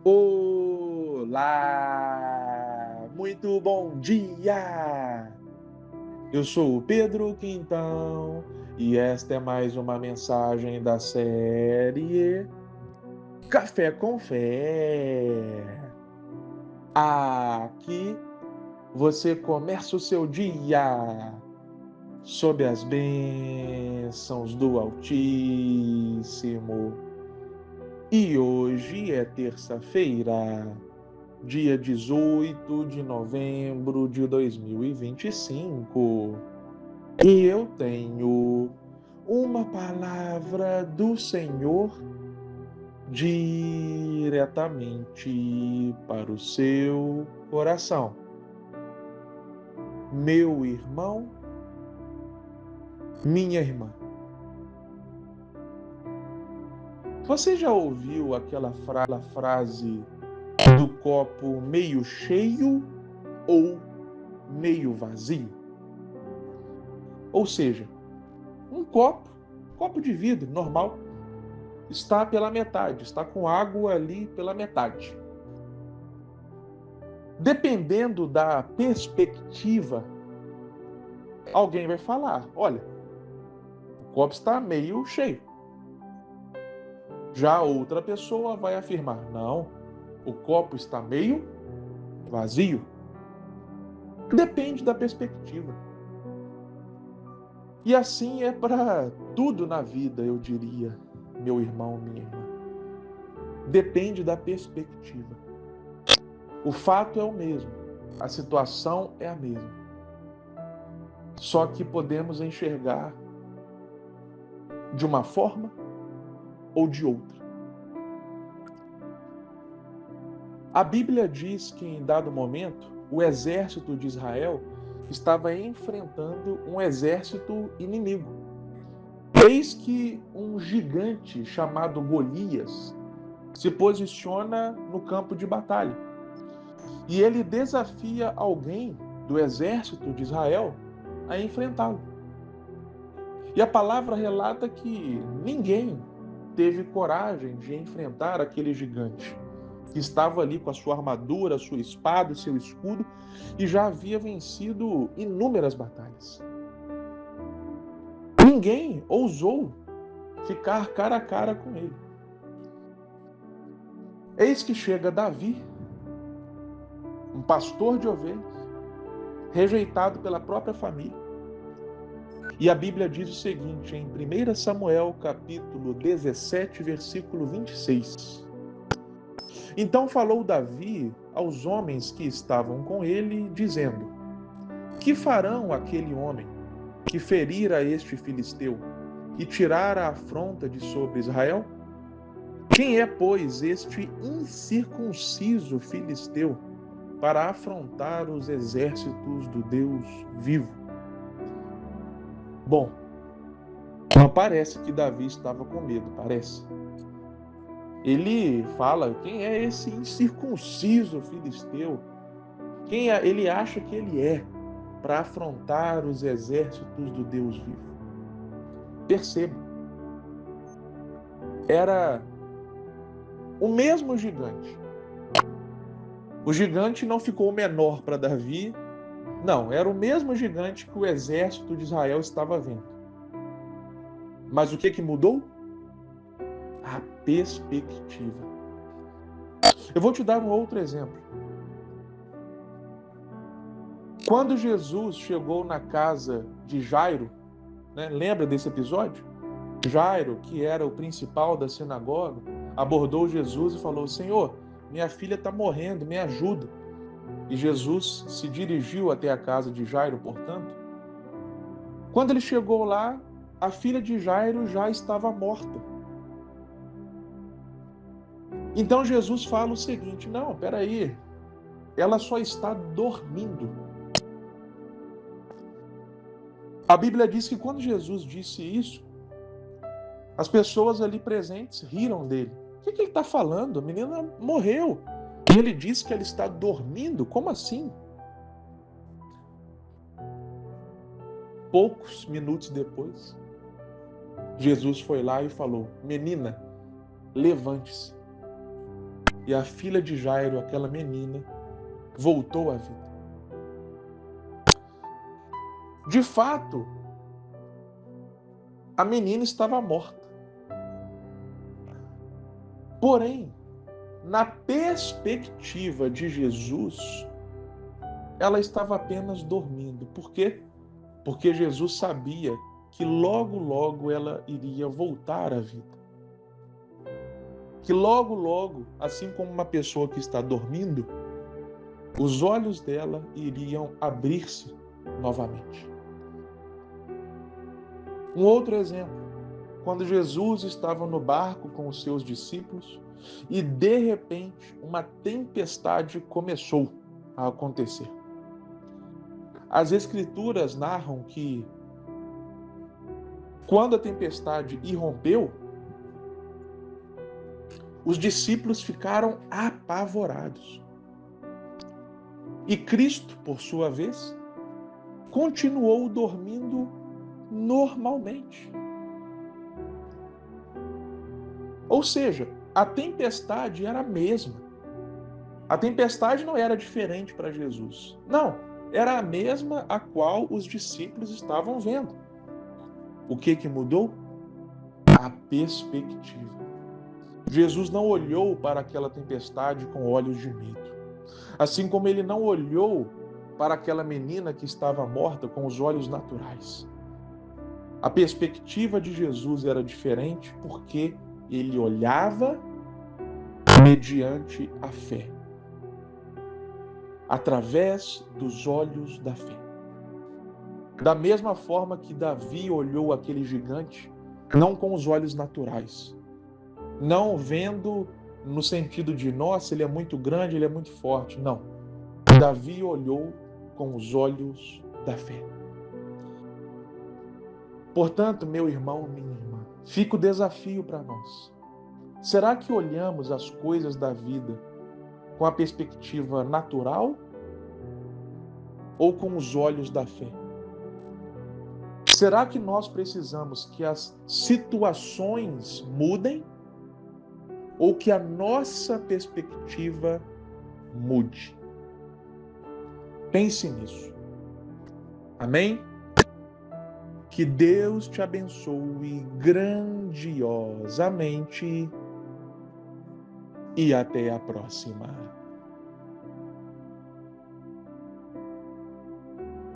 Olá! Muito bom dia! Eu sou o Pedro Quintão e esta é mais uma mensagem da série Café com Fé. Aqui você começa o seu dia sob as bênçãos do Altíssimo. E hoje é terça-feira, dia 18 de novembro de 2025. E eu tenho uma palavra do Senhor diretamente para o seu coração. Meu irmão, minha irmã, você já ouviu aquela frase do copo meio cheio ou meio vazio? Ou seja, um copo de vidro normal, está pela metade, está com água ali pela metade. Dependendo da perspectiva, alguém vai falar: olha, o copo está meio cheio. Já outra pessoa vai afirmar: não, o copo está meio vazio. Depende da perspectiva. E assim é para tudo na vida, eu diria, meu irmão, minha irmã. Depende da perspectiva. O fato é o mesmo, a situação é a mesma. Só que podemos enxergar de uma forma ou de outra. A Bíblia diz que em dado momento, o exército de Israel estava enfrentando um exército inimigo. Eis que um gigante chamado Golias se posiciona no campo de batalha. E ele desafia alguém do exército de Israel a enfrentá-lo. E a palavra relata que ninguém teve coragem de enfrentar aquele gigante, que estava ali com a sua armadura, a sua espada, o seu escudo, e já havia vencido inúmeras batalhas. Ninguém ousou ficar cara a cara com ele. Eis que chega Davi, um pastor de ovelhas, rejeitado pela própria família. E a Bíblia diz o seguinte, em 1 Samuel, capítulo 17, versículo 26. Então falou Davi aos homens que estavam com ele, dizendo: que farão aquele homem que ferir a este filisteu e tirar a afronta de sobre Israel? Quem é, pois, este incircunciso filisteu para afrontar os exércitos do Deus vivo? Bom, não parece que Davi estava com medo, parece. Ele fala: quem é esse incircunciso filisteu? Ele acha que ele é para afrontar os exércitos do Deus vivo? Perceba, era o mesmo gigante. O gigante não ficou menor para Davi, não, era o mesmo gigante que o exército de Israel estava vendo. Mas o que mudou? A perspectiva. Eu vou te dar um outro exemplo. Quando Jesus chegou na casa de Jairo, lembra desse episódio? Jairo, que era o principal da sinagoga, abordou Jesus e falou: Senhor, minha filha está morrendo, me ajuda. E Jesus se dirigiu até a casa de Jairo, portanto. Quando ele chegou lá, a filha de Jairo já estava morta. Então Jesus fala o seguinte: não, peraí, ela só está dormindo. A Bíblia diz que quando Jesus disse isso, as pessoas ali presentes riram dele. O que ele está falando? A menina morreu. E ele diz que ela está dormindo? Como assim? Poucos minutos depois, Jesus foi lá e falou: menina, levante-se. e a filha de Jairo, aquela menina, voltou à vida. De fato, a menina estava morta. Porém, na perspectiva de Jesus, ela estava apenas dormindo. Por quê? Porque Jesus sabia que logo, logo ela iria voltar à vida. Que logo, logo, assim como uma pessoa que está dormindo, os olhos dela iriam abrir-se novamente. Um outro exemplo, quando Jesus estava no barco com os seus discípulos e de repente uma tempestade começou a acontecer. As Escrituras narram que quando a tempestade irrompeu, os discípulos ficaram apavorados. E Cristo, por sua vez, continuou dormindo normalmente. Ou seja, a tempestade era a mesma. A tempestade não era diferente para Jesus. Não, era a mesma a qual os discípulos estavam vendo. O que mudou? A perspectiva. Jesus não olhou para aquela tempestade com olhos de medo. Assim como ele não olhou para aquela menina que estava morta com os olhos naturais. A perspectiva de Jesus era diferente porque ele olhava mediante a fé, através dos olhos da fé. Da mesma forma que Davi olhou aquele gigante, não com os olhos naturais, não vendo no sentido de, nossa, ele é muito grande, ele é muito forte. Não. Davi olhou com os olhos da fé. Portanto, meu irmão, minha irmã, fica o desafio para nós. Será que olhamos as coisas da vida com a perspectiva natural ou com os olhos da fé? Será que nós precisamos que as situações mudem ou que a nossa perspectiva mude? Pense nisso. Amém? Que Deus te abençoe grandiosamente e até a próxima.